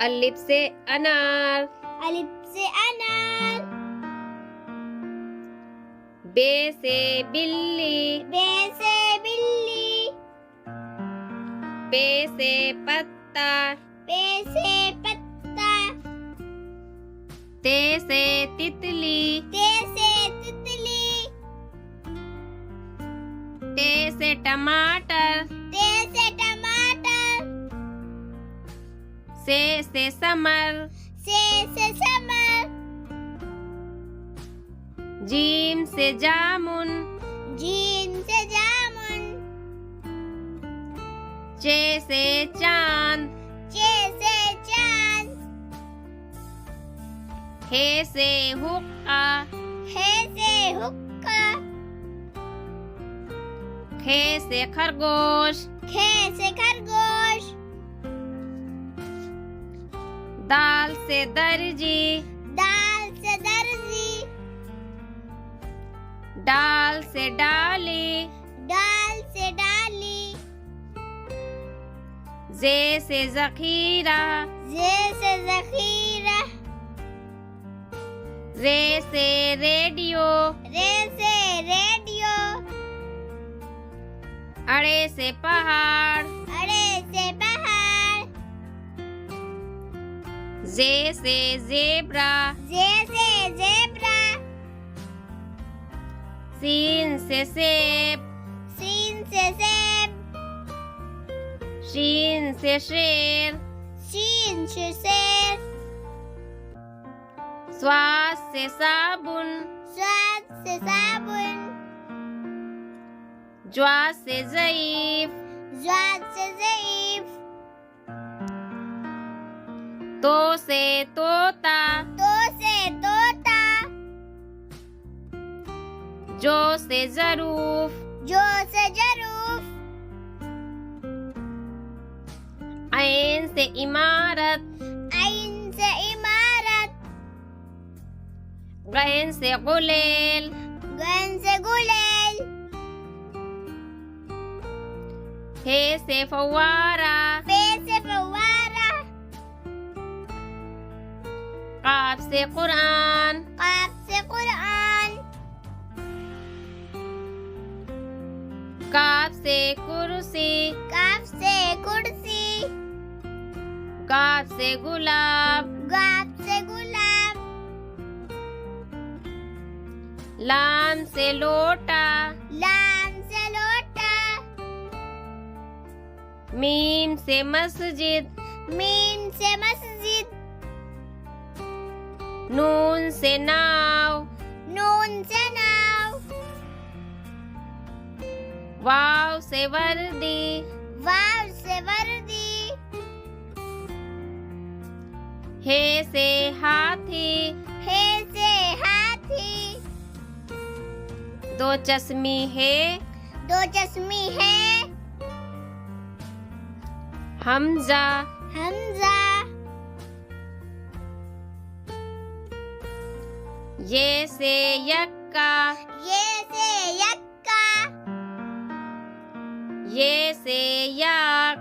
अलिफ से अनार, अलिफ से अनार। बे से बिल्ली, बे से बिल्ली। पे से पत्ता, पे से पत्ता। ते से तितली, ते से तितली। टे से टमाटर, ते से टमाटर। से समर, से समर। जीम से जामुन, जीम से जामुन। चे से चांद, चे से चांद। हे से हुक्का, हे से हुक्का। खे से खरगोश, खे से खरगोश। दाल से दर्जी, दाल से दर्जी। डाल से डाली, डाल से डाली। जे से जखीरा, जे से जखीरा। रे से रेडियो, रे से रेडियो। अड़े से पहाड़, अड़े से पहाड़। जे से जेब्रा, जे से जेब्रा। सीन से सेब, सीन से सेब। शीन से शेर, शीन से शेर। स्वाद से साबुन, स्वाद से साबुन। ज्वा से ज़ईफ, ज्वाद से ज़ईफ। तो से तोता, तो से तोता। जो से ज़रूफ, जो से जरूफ। ऐन से इमारत, आइन से इमारत। गैन से गुलेल, गन से गुलेल। फे से फवारा, फे से फवारा। काफ से कुरान, काफ से कुरान। काफ से कुर्सी, काफ से कुर्सी। गाफ से गुलाब, गाफ से गुलाब। लाम से लोटा, लाम से लोटा। मीम से मस्जिद, मीम से मस्जिद। नून से नाव, नून से नाव। वाव से वर्दी, वाव से वर्दी। हे से हाथी, हे से हाथी। दो चश्मी है, दो चश्मी है। हमजा, हमजा। ये से यक्का, ये से यक्का। ये से याक,